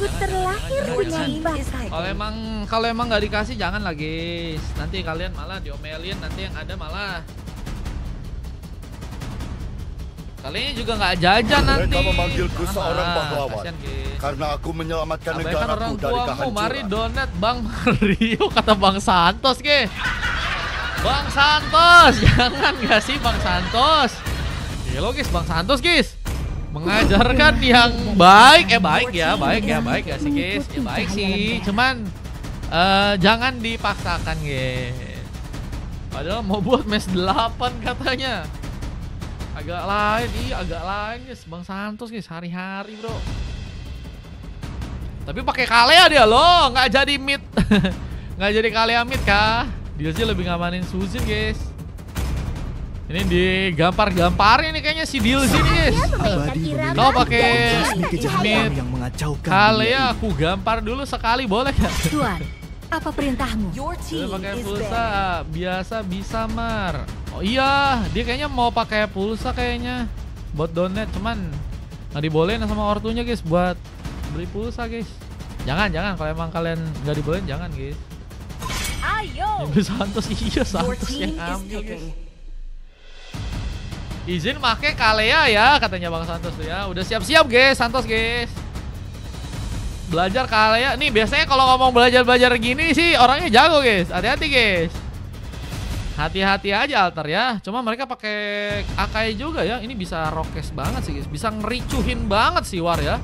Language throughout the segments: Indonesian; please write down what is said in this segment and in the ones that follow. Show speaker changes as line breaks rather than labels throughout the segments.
Aku terlahir punya bakat.
Kalau emang nggak dikasih jangan lah guys. Nanti kalian malah diomelin, nanti yang ada malah kalian juga nggak jajan nanti.
Mereka memanggilku
Jangan
seorang
lah,
pahlawan.
kasihan, guys.
Karena aku menyelamatkan
Abaikan
negaraku
orang
dari
tuamu,
kehancuran.
mari donat Bang Mario, kata Bang Santos guys. Bang Santos, jangan nggak sih Bang Santos? Gila guys, Bang Santos guys mengajarkan yang baik gak sih guys? Ya baik sih, cuman jangan dipaksakan guys. Padahal mau buat match 8 katanya. Agak lain guys, Bang Santos guys, hari-hari bro. Tapi pakai Kalea dia loh, nggak jadi mid. Nggak jadi Kalea mid kah? Dia sih lebih ngamanin Suzin guys. Ini digampar-gamparin nih kayaknya si Deal sini guys. Kau pakai mid Kalea, aku gampar dulu sekali boleh gak?
Tuan, apa perintahmu?
Dia pakai pulsa biasa bisa Mar. Oh iya, dia kayaknya mau pakai pulsa kayaknya buat donat, cuman nggak dibolehin sama ortunya guys buat beli pulsa guys. Jangan kalau emang kalian nggak dibolehin jangan guys.
Ayo.
Ini Santos, iya Santos yang ambil guys. Izin pakai Kalea ya katanya Bang Santos tuh ya. Udah siap-siap guys Santos guys. Belajar Kalea nih, biasanya kalau ngomong belajar gini sih orangnya jago guys. Hati-hati guys. Hati-hati aja Alter ya. Cuma mereka pakai Akai juga ya. Ini bisa rokes banget sih guys. Bisa ngericuhin banget sih War ya.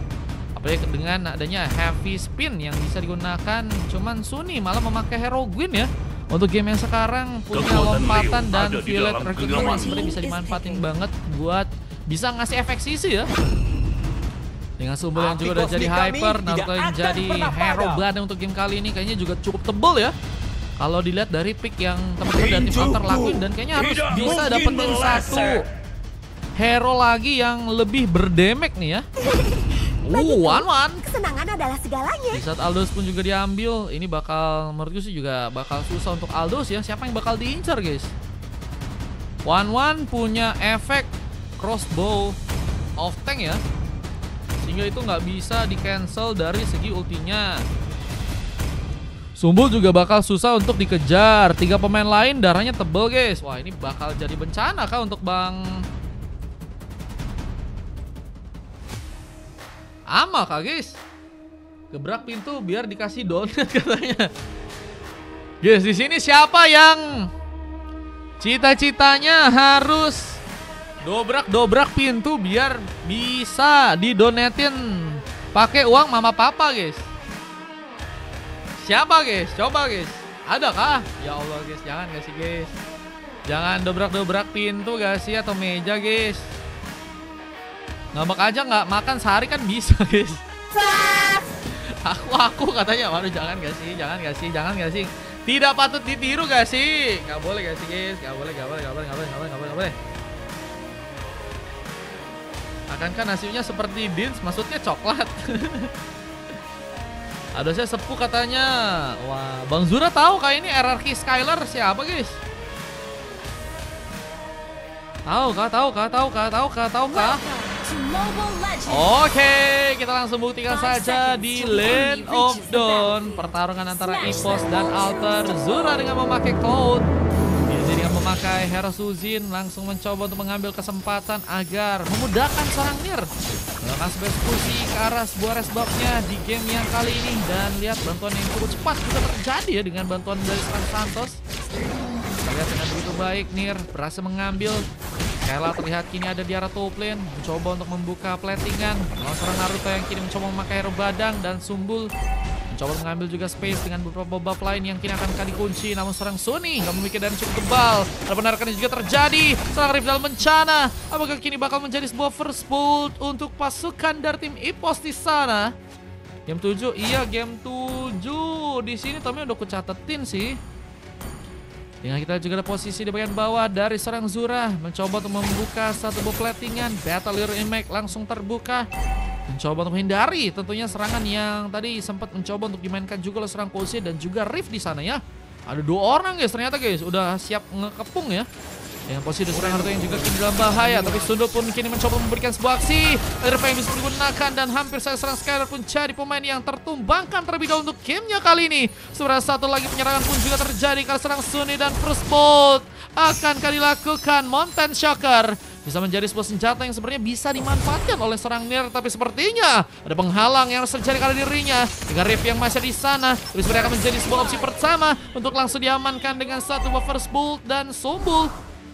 Apalagi dengan adanya heavy spin yang bisa digunakan. Cuman Sunny malah memakai Hero Gwyn ya. Untuk game yang sekarang punya lompatan dan violet recruitment yang sebenarnya bisa dimanfaatin banget buat bisa ngasih efek sisi ya. Dengan Sumbul yang juga udah jadi hyper, Naruto yang jadi hero badang untuk game kali ini kayaknya juga cukup tebel ya. Kalau dilihat dari pick yang teman-teman dari tim Alter lakuin, dan kayaknya harus bisa dapetin satu hero lagi yang lebih berdemek nih ya. One.
Kesenangan adalah segalanya.
Di saat Aldos pun juga diambil, ini bakal menurutku sih juga bakal susah untuk Aldos ya. Siapa yang bakal diincar guys? One punya efek crossbow off tank ya, sehingga itu nggak bisa di cancel dari segi ultinya. Sumbul juga bakal susah untuk dikejar. 3 pemain lain darahnya tebel guys. Wah ini bakal jadi bencana kah untuk Bang Ama kah guys? Gebrak pintu biar dikasih donat katanya. Guys, di sini siapa yang cita-citanya harus dobrak pintu biar bisa didonetin pakai uang mama papa guys? Siapa guys? Coba guys. Ada kah? Ya Allah guys, jangan gak sih guys? Jangan dobrak pintu gak sih atau meja guys? Ngambek aja nggak makan sehari kan bisa guys. Aku katanya, waduh jangan gak sih? Tidak patut ditiru gak sih? Gak boleh gak sih guys? Gak boleh. Akankah nasibnya seperti Dins? Maksudnya coklat. Ada saya sepuh katanya. Wah, Bang Zura tahu kah ini RRQ Skylar siapa guys? Tahu kah? Oke, kita langsung buktikan saja di Lane of Dawn. Pertarungan antara EVOS dan Alter. Zura dengan memakai Cloud, Izzy dengan memakai Hero Suzin langsung mencoba untuk mengambil kesempatan agar memudahkan seorang Nier melakukan sebuah eksekusi ke arah sebuah resboxnya di game yang kali ini. Dan lihat bantuan yang cukup cepat juga terjadi ya dengan bantuan dari Santos. Kita lihat dengan begitu baik Nier berhasil mengambil. Kayla terlihat kini ada di arah top lane, mencoba untuk membuka platingan. Lawan seorang Naruto yang kini mencoba memakai hero badang, dan Sumbul mencoba mengambil juga space dengan beberapa buff lain yang kini akan dikunci. Namun seorang Sunny nggak memiliki dan cukup tebal. Dan benarkah ini juga terjadi? Seorang rival bencana. Apakah kini bakal menjadi sebuah first blood untuk pasukan dari tim EVOS di sana? Game 7, iya game 7. Di sini Tommy udah kucatetin sih. Dengan kita juga ada posisi di bagian bawah dari seorang Zura, mencoba untuk membuka satu buff platingan. Battle Hero Impact langsung terbuka, mencoba untuk menghindari tentunya serangan yang tadi sempat mencoba untuk dimainkan juga oleh seorang Pulse dan juga Rift di sana ya. Ada 2 orang guys ternyata guys, udah siap ngekepung ya. Dengan posisi seorang Naruto yang juga kini dalam bahaya, tapi Sundul pun kini mencoba memberikan sebuah aksi. Ada yang bisa digunakan dan hampir saja serang Skylar pun jadi pemain yang tertumbangkan terlebih dahulu untuk gamenya kali ini. Sebenarnya satu lagi penyerangan pun juga terjadi kali serang Sunny dan First Bolt akan dilakukan. Mountain Shocker bisa menjadi sebuah senjata yang sebenarnya bisa dimanfaatkan oleh seorang Nier, tapi sepertinya ada penghalang yang harus terjadi pada dirinya. Dengan Rift yang masih di sana, tapi sebenarnya akan menjadi sebuah opsi pertama untuk langsung diamankan dengan satu buff First Bolt dan Sombul.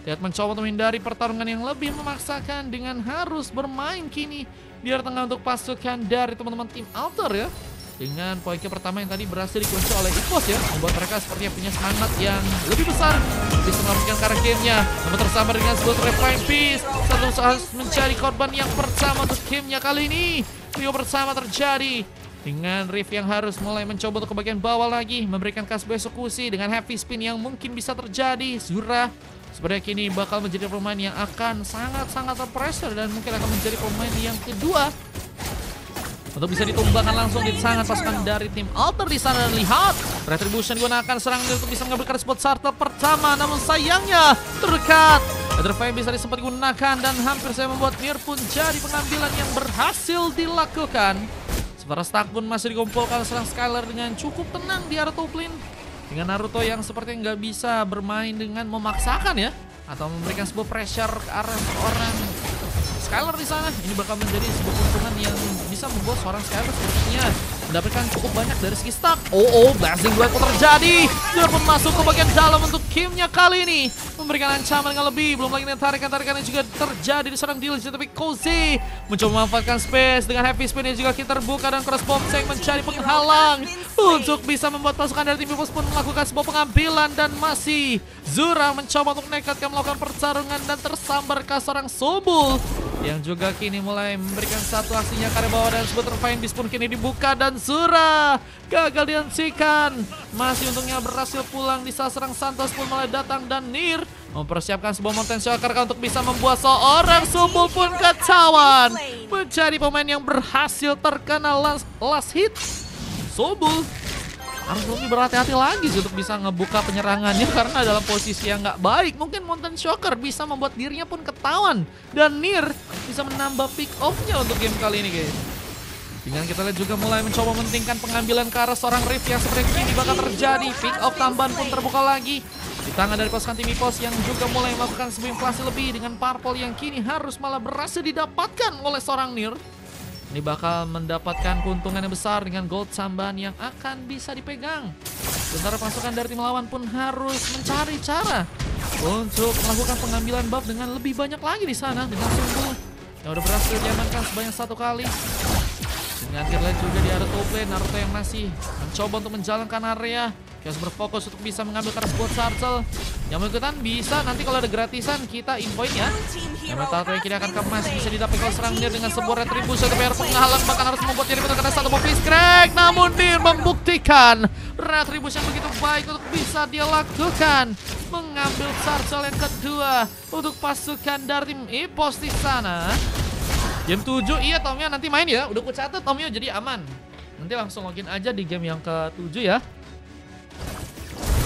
Lihat mencoba untuk menghindari pertarungan yang lebih memaksakan dengan harus bermain kini di area tengah untuk pasukan dari teman-teman tim Alter ya. Dengan poin pertama yang tadi berhasil dikunci oleh Ipos ya, membuat mereka sepertinya punya semangat yang lebih besar bisa melakukan ke arah gamenya. Namun tersambar dengan sebuah Refine Beast, satu harus mencari korban yang pertama untuk gamenya kali ini. Trio bersama terjadi dengan Rift yang harus mulai mencoba untuk ke bagian bawah lagi, memberikan kasih eksekusi dengan heavy spin yang mungkin bisa terjadi. Zura sebenarnya kini bakal menjadi pemain yang akan sangat-sangat terpressure dan mungkin akan menjadi pemain yang kedua untuk bisa ditumbangkan langsung di tangan pasukan dari tim Alter di sana. Dan lihat, Retribution digunakan serang untuk bisa mengambilkan spot starter pertama, namun sayangnya terdekat. Retribution bisa sempat digunakan dan hampir saya membuat Nier pun jadi pengambilan yang berhasil dilakukan. Sementara stack pun masih dikumpulkan serang Skylar dengan cukup tenang di area top lane. Dengan Naruto yang sepertinya nggak bisa bermain dengan memaksakan ya, atau memberikan sebuah pressure ke arah seorang Skylar di sana. Ini bakal menjadi sebuah keuntungan yang bisa membuat seorang Skylar sepertinya mendapatkan cukup banyak dari segi stack. Blasting Duet pun terjadi. Dia pun masuk ke bagian dalam untuk gamenya kali ini, memberikan ancaman yang lebih. Belum lagi tarikan-tarikan yang juga terjadi di serang Diligent, tapi Cozy mencoba memanfaatkan space dengan heavy spin yang juga kita terbuka dan cross bomb yang mencari penghalang untuk bisa membuat pasukan dari tim Ipos pun melakukan sebuah pengambilan. Dan masih Zura mencoba untuk nekatkan melakukan pertarungan dan tersambar ke seorang Sobul yang juga kini mulai memberikan satu aksinya ke arah bawah, dan sebuah Refine Beast pun kini dibuka dan Zura gagal dihentikan. Masih untungnya berhasil pulang di saat serang Santos pun mulai datang, dan Nier mempersiapkan sebuah Mountain Shocker untuk bisa membuat seorang Sobul pun ketahuan menjadi pemain yang berhasil terkena last hit. Sobul harus lebih berhati-hati lagi sih untuk bisa ngebuka penyerangannya karena dalam posisi yang nggak baik. Mungkin Mountain Shocker bisa membuat dirinya pun ketahuan dan Nier bisa menambah pick off-nya untuk game kali ini guys. Dengan kita lihat juga mulai mencoba mementingkan pengambilan ke arah seorang Rift yang seperti ini bakal terjadi. Pick off tambahan pun terbuka lagi di tangan dari pasukan tim Ipos yang juga mulai melakukan sebuah inflasi lebih dengan purple yang kini harus malah berhasil didapatkan oleh seorang Nier. Ini bakal mendapatkan keuntungan yang besar dengan gold tambahan yang akan bisa dipegang. Sementara pasukan dari tim lawan pun harus mencari cara untuk melakukan pengambilan buff dengan lebih banyak lagi di sana dengan Sumbul yang udah berhasil diamankan sebanyak satu kali. Dengan kita lihat juga di area top lane, Naruto yang masih mencoba untuk menjalankan area. Kita harus berfokus untuk bisa mengambil ke arah spot Sarcel. Yang mengikutan bisa nanti kalau ada gratisan kita infoin ya. Yang Naruto yang kini akan kemas bisa didapat kalau serang Nier dengan sebuah retribusi. Tapi penghalang bahkan harus membuat diri terkena satu mobil crack. Namun Nier membuktikan retribusi yang begitu baik untuk bisa dia lakukan. Mengambil Sarcel yang kedua untuk pasukan dari tim Ipos di sana. Game 7, iya Tomio nanti main ya. Udah ku catat Tomio jadi aman. Nanti langsung login aja di game yang ke-7 ya.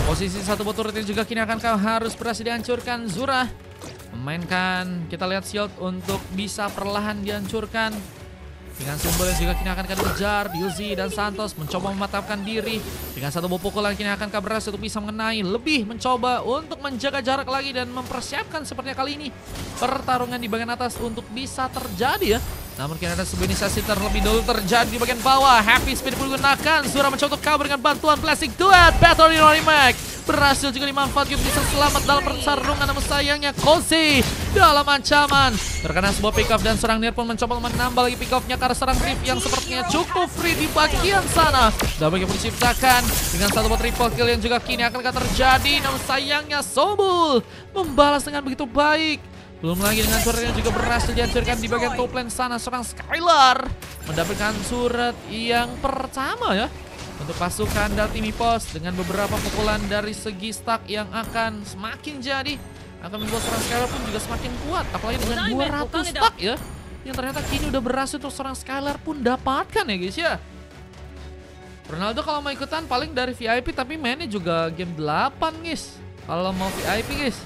Posisi satu bot turret ini juga kini akan harus berhasil dihancurkan. Zura memainkan, kita lihat shield untuk bisa perlahan dihancurkan. Dengan Sumbul yang juga kini akan dikejar. Yuzi dan Santos mencoba mematapkan diri. Dengan satu buah pukulan kini akan berhasil untuk bisa mengenai. Lebih mencoba untuk menjaga jarak lagi dan mempersiapkan sepertinya kali ini pertarungan di bagian atas untuk bisa terjadi ya. Namun kini ada sebuah inisiasi terlebih dahulu terjadi di bagian bawah. Happy speed pun digunakan. Zura mencoba untuk cover dengan bantuan Plastic Duet. Battle in Mac berhasil juga dimanfaatkan bisa selamat dalam pertarungan. Namun sayangnya Cozy dalam ancaman terkena sebuah pick off dan serang Nier pun mencoba menambah lagi pick off-nya karena serang Rift yang sepertinya cukup free di bagian sana. Damage yang pun diciptakan dengan satu buat triple kill yang juga kini akan terjadi. Namun sayangnya Sobul membalas dengan begitu baik. Belum lagi dengan surat yang juga berhasil dihancurkan di bagian top lane sana. Serang Skylar mendapatkan surat yang pertama ya untuk pasukan dari tim Ipos dengan beberapa pukulan dari segi stack yang akan semakin jadi akan membuat serang Skylar pun juga semakin kuat, apalagi dengan 200 stack ya yang ternyata kini udah berhasil untuk serang Skylar pun dapatkan ya guys ya. Ronaldo kalau mau ikutan paling dari VIP tapi mainnya juga game 8 guys kalau mau VIP guys.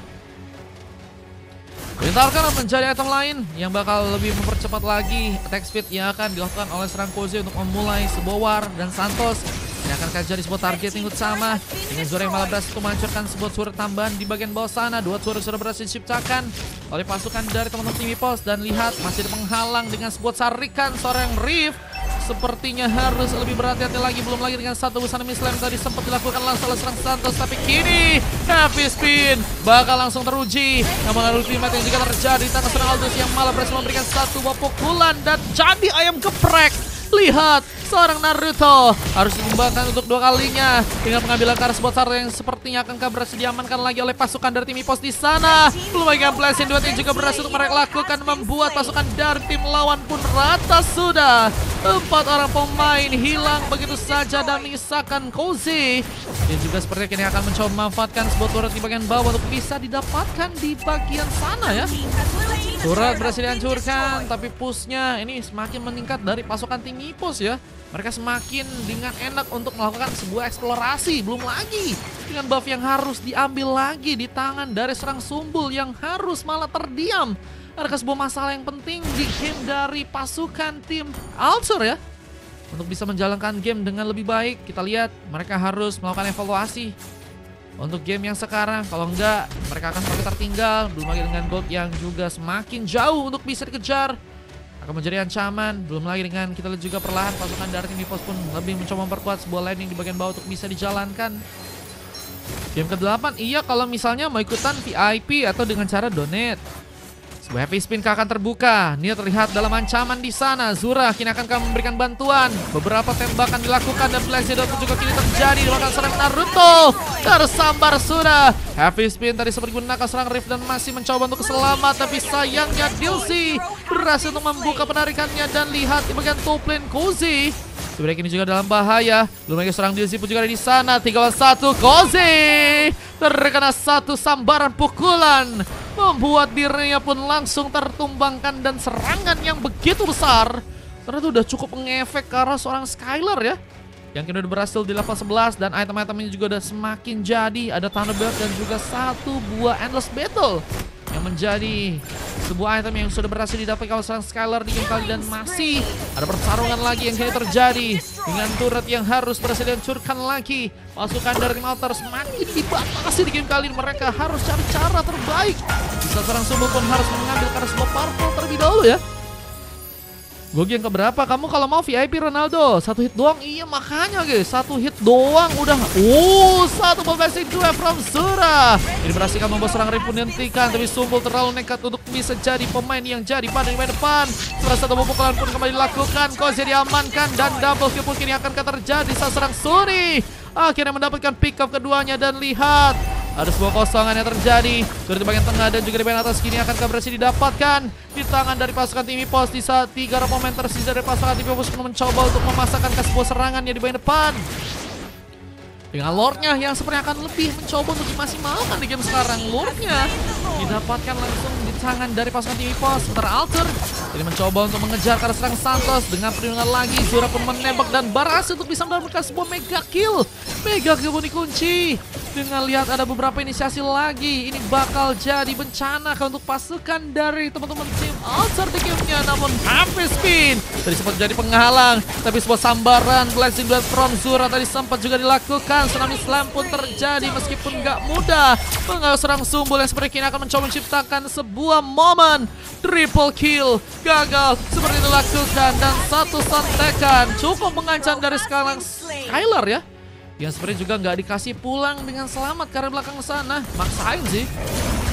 Pintarkan menjadi item lain yang bakal lebih mempercepat lagi attack speed yang akan dilakukan oleh serang Koze untuk memulai sebuah war. Dan Santos ini akan jadi sebuah target yang sama dengan Zura yang malah berhasil menghancurkan sebuah turret tambahan di bagian bawah sana. 2 turret sudah berhasil diciptakan oleh pasukan dari teman-teman tim EPOS. Dan lihat masih ada penghalang dengan sebuah sarikan seorang Rift. Sepertinya harus lebih berhati-hati lagi. Belum lagi dengan satu busana Mislam tadi sempat dilakukan langsung oleh serang Santos. Tapi kini Heavy Spin bakal langsung teruji. Namun ada ultimate yang juga terjadi di tangan serang Aldous yang malah berhasil memberikan satu buah pukulan. Dan jadi ayam geprek. Lihat, seorang Naruto harus dikembangkan untuk 2 kalinya dengan pengambilan ke arah sebuah target yang sepertinya akan berhasil diamankan lagi oleh pasukan dari tim EPOS di sana. Belum lagi Blessing 2 yang juga berhasil untuk mereka lakukan, membuat pasukan dari tim lawan pun rata sudah. 4 orang pemain hilang begitu saja dan menyisakan Koze. Dan juga sepertinya kini akan mencoba memanfaatkan sebuah turret di bagian bawah untuk bisa didapatkan di bagian sana ya. Turret berhasil dihancurkan, tapi pushnya ini semakin meningkat dari pasukan tim EPOS ya. Mereka semakin dengan enak untuk melakukan sebuah eksplorasi. Belum lagi dengan buff yang harus diambil lagi di tangan dari serang Sumbul yang harus malah terdiam. Adakah sebuah masalah yang penting di game dari pasukan tim Alter ya? Untuk bisa menjalankan game dengan lebih baik, kita lihat mereka harus melakukan evaluasi. Untuk game yang sekarang, kalau enggak mereka akan semakin tertinggal. Belum lagi dengan gold yang juga semakin jauh untuk bisa dikejar, akan menjadi ancaman. Belum lagi dengan kita lihat juga perlahan pasukan dari tim EPOS pun lebih mencoba memperkuat sebuah landing di bagian bawah untuk bisa dijalankan. Game ke-8, iya kalau misalnya mau ikutan VIP atau dengan cara donate. Sebuah heavy spin akan terbuka. Nia terlihat dalam ancaman di sana. Zura kini akan memberikan bantuan. Beberapa tembakan dilakukan dan Blessing juga kini terjadi di belakang serang Naruto. Tersambar sudah. Heavy spin tadi sempat digunakan serang Rift dan masih mencoba untuk selamat. Tapi sayangnya Dilsey berhasil untuk membuka penarikannya. Dan lihat di bagian top lane Koze sebenarnya kini juga dalam bahaya. Belum lagi serang Dilsey pun juga ada di sana. 3-1 Koze terkena satu sambaran pukulan, membuat dirinya pun langsung tertumbangkan dan serangan yang begitu besar ternyata udah cukup mengefek ke arah seorang Skylar ya, yang kini udah berhasil di level 11 dan item-itemnya juga udah semakin jadi. Ada Thunderbird dan juga satu buah Endless Battle yang menjadi sebuah item yang sudah berhasil didapatkan oleh seorang Skylar di game kali. Dan masih ada pertarungan lagi yang kini terjadi dengan turret yang harus berhasil dihancurkan lagi. Pasukan dari tim Alter semakin dibatasi di game kali. Mereka harus cari cara terbaik. Bisa serang Sumbul pun harus mengambil karena sebuah purple terlebih dahulu ya. Gue yang keberapa? Kamu kalau mau VIP Ronaldo 1 hit doang. Iya makanya guys, 1 hit doang udah. Satu blessing 2 from Zura. Ini berhasil membuat serang Rift pun dihentikan. Tapi Sumbul terlalu nekat untuk bisa jadi pemain yang jadi pada di depan. Setelah satu pukulan pun kembali dilakukan. Koze diamankan dan double kill pun kini akan terjadi saat serang Suri akhirnya mendapatkan pick up keduanya. Dan lihat ada sebuah kosongan yang terjadi dari bagian tengah dan juga di bagian atas. Kini akan berhasil didapatkan di tangan dari pasukan tim EPOS di saat 3 pemain tersisa dari pasukan tim EPOS mencoba untuk memasakkan ke sebuah serangannya di bagian depan. Dengan Lordnya yang sepertinya akan lebih mencoba untuk dimaksimalkan di game sekarang. Lordnya didapatkan langsung di tangan dari pasukan tim EPOS. Sementara Alter ini mencoba untuk mengejar ke serang Santos. Dengan perlindungan lagi Zura pun menembak dan berhasil untuk bisa mendapatkan sebuah mega kill. Mega kill pun dikunci. Dengan lihat ada beberapa inisiasi lagi, ini bakal jadi bencana untuk pasukan dari teman-teman tim Alter di gamenya. Namun Heavy Spin tadi sempat jadi penghalang, tapi sebuah sambaran Blessing Blood from Zura tadi sempat juga dilakukan. Tsunami Slam pun terjadi meskipun gak mudah. Pengaruh serang Sumbul yang seperti ini akan mencoba menciptakan sebuah momen triple kill. Gagal seperti dilakukan dan satu santekan cukup mengancam dari sekarang Skylar ya, yang sebenarnya juga nggak dikasih pulang dengan selamat karena belakang sana. Maksain sih.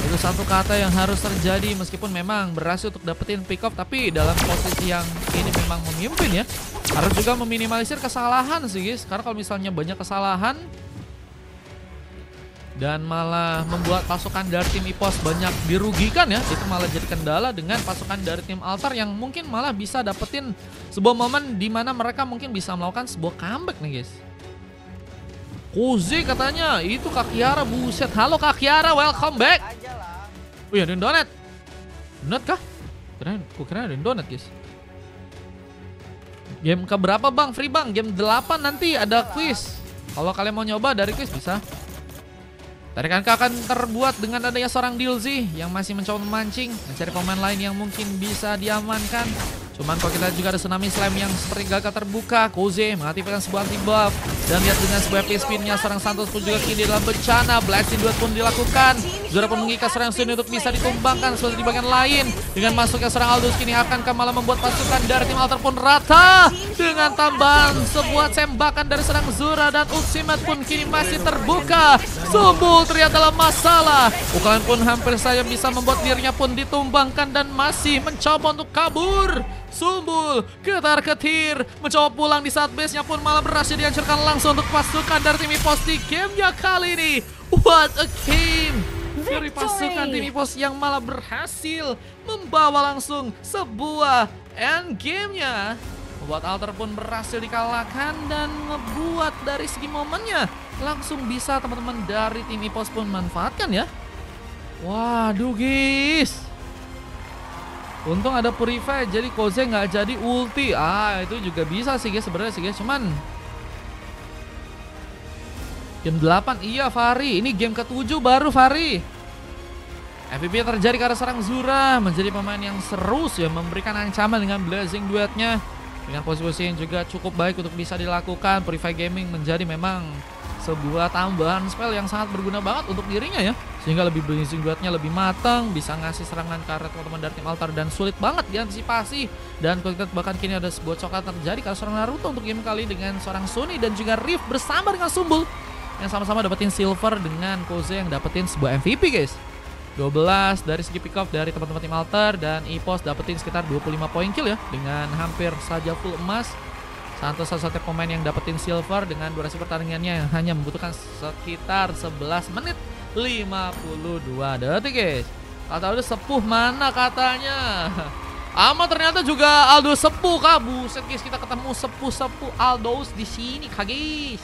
Itu satu kata yang harus terjadi meskipun memang berhasil untuk dapetin pick up, tapi dalam posisi yang ini memang memimpin ya. Harus juga meminimalisir kesalahan sih guys. Karena kalau misalnya banyak kesalahan dan malah membuat pasukan dari tim EPOS banyak dirugikan ya, itu malah jadi kendala dengan pasukan dari tim Alter yang mungkin malah bisa dapetin sebuah momen di mana mereka mungkin bisa melakukan sebuah comeback nih guys. Koze katanya, itu Kak Kiara, buset. Halo Kak Kiara, welcome back. Wih, ada yang donat. Donat kah? Kira ada yang donat guys. Game keberapa bang? Free bang, game 8 nanti ada quiz. Kalau kalian mau nyoba dari quiz bisa. Tarikan akan terbuat dengan adanya seorang Dilzy yang masih mencoba memancing, mencari pemain lain yang mungkin bisa diamankan. Cuman kalau kita juga ada Tsunami Slam yang seperti gagal terbuka. Koze mengaktifkan sebuah anti-buff. Dan lihat dengan sebuah P-spinnya, seorang Santos pun juga kini dalam bencana. Blessing duet pun dilakukan. Zura pun mengikat seorang Sun untuk bisa ditumbangkan seperti di bagian lain. Dengan masuknya seorang Aldous kini akankah malah membuat pasukan dari tim Alter pun rata. Dengan tambahan sebuah tembakan dari seorang Zura dan ultimate pun kini masih terbuka. Sumbul terlihat dalam masalah. Pukulan pun hampir saja bisa membuat dirinya pun ditumbangkan dan masih mencoba untuk kabur. Sumbul ketar-ketir mencoba pulang di saat base-nya pun malah berhasil dihancurkan langsung untuk pasukan dari tim EPOS di gamenya kali ini. What a game dari pasukan tim EPOS yang malah berhasil membawa langsung sebuah end game-nya. Membuat Alter pun berhasil dikalahkan dan ngebuat dari segi momennya langsung bisa teman-teman dari tim EPOS pun manfaatkan ya. Waduh guys. Untung ada Purify, jadi Koze nggak jadi ulti. Itu juga bisa sih guys sebenarnya sih guys. Cuman game 8 iya Fahri. Ini game ke-7 baru Fahri. MVP terjadi karena seorang Zura menjadi pemain yang seru ya, memberikan ancaman dengan Blazing duetnya. Dengan posisi yang juga cukup baik untuk bisa dilakukan. Purify Gaming menjadi memang sebuah tambahan spell yang sangat berguna banget untuk dirinya ya. Sehingga lebih blazing duetnya lebih matang, bisa ngasih serangan karet teman-teman dari tim Alter dan sulit banget diantisipasi. Dan kalau kita bahkan kini ada sebuah coklat terjadi karena seorang Naruto untuk game kali dengan seorang Sunny dan juga Rift bersama dengan Sumbul yang sama-sama dapetin silver dengan Koze yang dapetin sebuah MVP guys. 12 dari segi pick off dari teman-teman tim Alter dan EPOS dapetin sekitar 25 poin kill ya dengan hampir saja full emas. Santos satu-satunya pemain yang dapetin silver dengan durasi pertandingannya yang hanya membutuhkan sekitar 11 menit 52 detik guys. Kata Aldo sepuh mana katanya. Ternyata juga Aldo sepuh kah. Buset guys, kita ketemu sepuh-sepuh Aldos di sini kah guys.